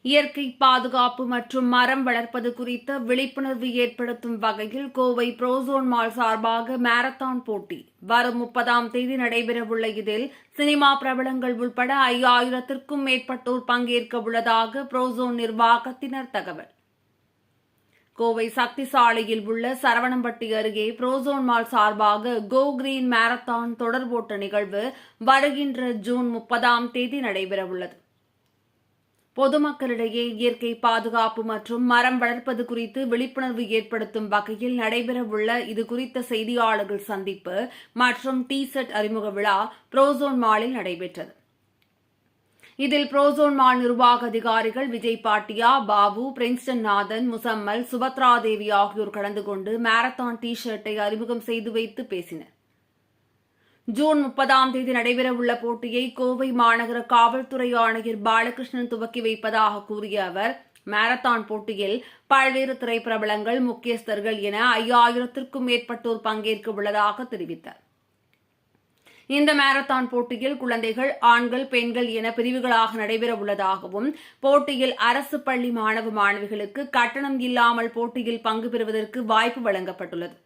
இயற்கை பாதுகாப்பு மற்றும் மரம் வளர்ப்பது குறித்த விழிப்புணர்வு ஏற்படுத்தும் வகையில் கோவை புரோசோன் மால் சார்பாக மாரத்தான் போட்டி வரும் 30ஆம் தேதி நடைபெறவுள்ள இதில் சினிமா பிரபலங்கள் உட்பட 5000க்கும் மேற்பட்டோர் பங்கேற்க உள்ளதாக புரோசோன் நிர்வாகத்தினர் தகவல். கோவை சக்தி சாலையில் உள்ள சரவணம்பட்டி அருகே புரோசோன் மால் சார்பாக கோ கிரீன் மாரத்தான் தொடர் ஓட்ட நிகழ்வு வருகின்ற ஜூன் 30ஆம் தேதி நடைபெறவுள்ளது. பொதுமக்களிடையே இயற்கை பாதுகாப்பு மற்றும் மரம் வளர்ப்பது குறித்து விழிப்புணர்வு ஏற்படுத்தும் வகையில் நடைபெறவுள்ள இதுகுறித்த செய்தியாளர்கள் சந்திப்பு மற்றும் டி-ஷர்ட் அறிமுக விழா புரோசோன் மாலில் நடைபெற்றது. இதில் புரோசோன் மால் நிர்வாக அதிகாரிகள் விஜய் பாட்டியா, பாபு, பிரின்ஸ்டன் நாதன், முசம்மல், சுபத்ரா தேவி ஆகியோர் கலந்து கொண்டு மாரத்தான் டி-ஷர்ட்டை அறிமுகம் செய்து வைத்து பேசினர். ஜூன் 30ஆம் தேதி நடைபெறவுள்ள போட்டியை கோவை மாநகர காவல்துறை ஆணையர் பாலகிருஷ்ணன் துவக்கி வைப்பதாக கூறிய அவர், மாரத்தான் போட்டியில் பல்வேறு திரைப்பிரபலங்கள், முக்கியஸ்தர்கள் என 5000க்கும் மேற்பட்டோர் பங்கேற்க உள்ளதாக தெரிவித்தார். இந்த மாரத்தான் போட்டியில் குழந்தைகள், ஆண்கள், பெண்கள் என பிரிவுகளாக நடைபெற உள்ளதாகவும், போட்டியில் அரசு பள்ளி மாணவ மாணவிகளுக்கு கட்டணம் இல்லாமல் போட்டியில் பங்கு பெறுவதற்கு வாய்ப்பு வழங்கப்பட்டுள்ளது.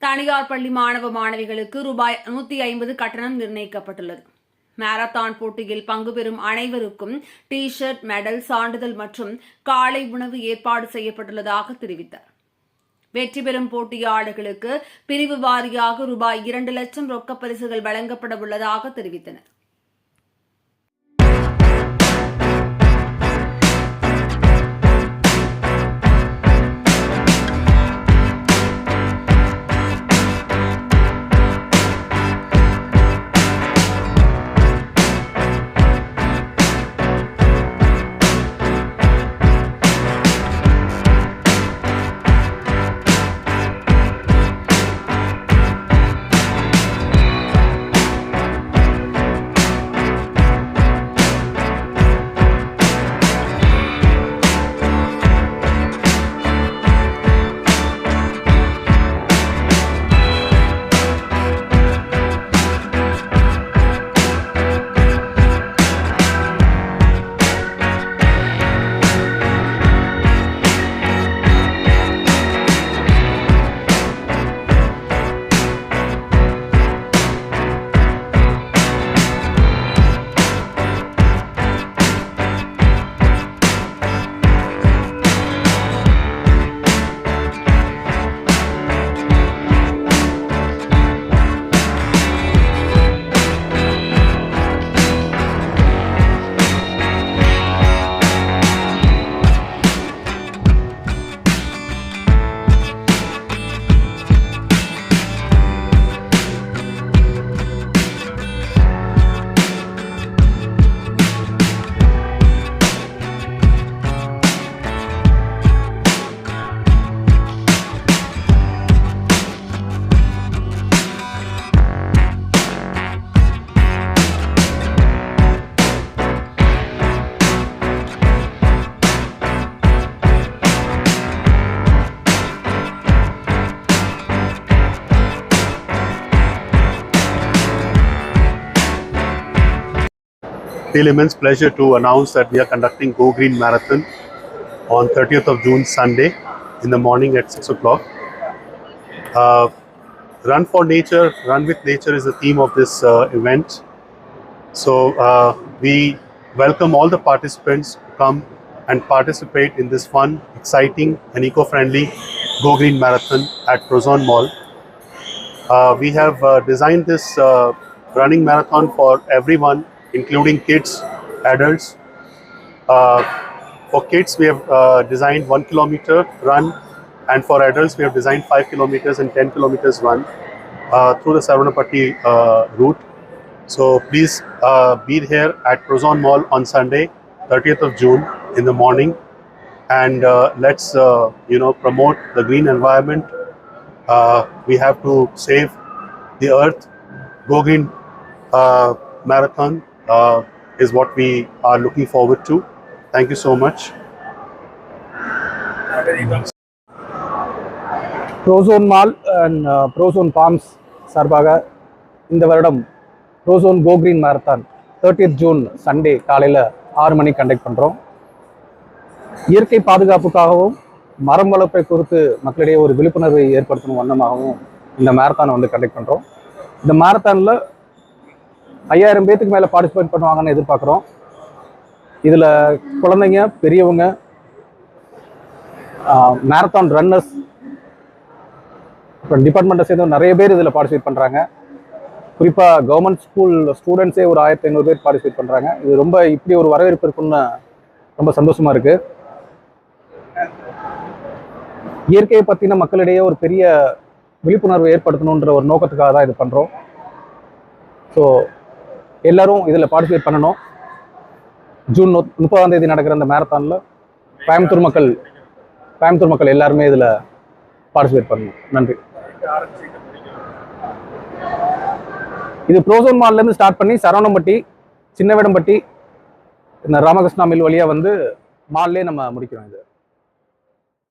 தனியார் பள்ளி மாணவ மாணவிகளுக்கு ரூபாய் 150 கட்டணம் நிர்ணயிக்கப்பட்டுள்ளது. மாரத்தான் போட்டியில் பங்கு பெறும் அனைவருக்கும் டி-ஷர்ட், மெடல், சான்றிதழ் மற்றும் காலை உணவு ஏற்பாடு செய்யப்பட்டுள்ளதாக தெரிவித்தார். வெற்றி பெறும் போட்டியாளர்களுக்கு பிரிவு வாரியாக ரூபாய் 2 லட்சம் ரொக்கப் பரிசுகள் வழங்கப்பட உள்ளதாக தெரிவித்தனர். Feel immense pleasure to announce that we are conducting Go Green Marathon on 30th of June, Sunday, in the morning at 6 o'clock. Run for Nature, Run with Nature is the theme of this event. So we welcome all the participants to come and participate in this fun, exciting and eco-friendly Go Green Marathon at Prozon Mall. We have designed this running marathon for everyone, including kids, adults. For kids, we have designed 1 kilometer run, and for adults, we have designed 5 kilometers and 10 kilometers run through the Saravanappatti route. So please be here at Prozon Mall on Sunday, 30th of June in the morning, and let's promote the green environment. We have to save the earth. Go Green Marathon is what we are looking forward to. Thank you so much. Prozon Mall and Prozon Palms சார்பாக இந்த வருடம் Prozon Go Green Marathon 30th June Sunday காலையில் 6 மணிக்கு conduct பண்ணுறோம். இயற்கை பாதுகாப்புக்காகவும் மரம் வளர்ப்பை குறித்து மக்களிடையே ஒரு விழிப்புணர்வை ஏற்படுத்தணும் வண்ணமாகவும் இந்த மேரத்தானை வந்து கண்டக்ட் பண்ணுறோம். இந்த மேரத்தானில் 5000 பேத்துக்கு மேலே பார்ட்டிசிபேட் பண்ணுவாங்கன்னு எதிர்பார்க்குறோம். இதில் குழந்தைங்க, பெரியவங்க, மேரத்தான் ரன்னர்ஸ், அப்புறம் டிபார்ட்மெண்ட்டை சேர்ந்து நிறைய பேர் இதில் பார்ட்டிசிபேட் பண்ணுறாங்க. குறிப்பாக கவர்மெண்ட் ஸ்கூல் ஸ்டூடெண்ட்ஸே ஒரு 1500 பேர் பார்ட்டிசிபேட் பண்ணுறாங்க. இது ரொம்ப இப்படி ஒரு வரவேற்பு இருக்குன்னு ரொம்ப சந்தோஷமாக இருக்குது. இயற்கையை பற்றின மக்களிடையே ஒரு பெரிய விழிப்புணர்வு ஏற்படுத்தணுன்ற ஒரு நோக்கத்துக்காக தான் இது பண்ணுறோம். ஸோ எல்லோரும் இதில் பார்ட்டிசிபேட் பண்ணணும். ஜூன் 30ஆம் தேதி நடக்கிற அந்த மேரத்தானில் கோயம்புத்தூர் மக்கள் எல்லாருமே இதில் பார்ட்டிசிபேட் பண்ணணும். நன்றி. இது ப்ரோசோன் மால்லேருந்து ஸ்டார்ட் பண்ணி சரவணம்பட்டி, சின்னவேடம்பட்டி, இந்த ராமகிருஷ்ணா மில் வழியாக வந்து மால்லே நம்ம முடிக்கிறோம் இது.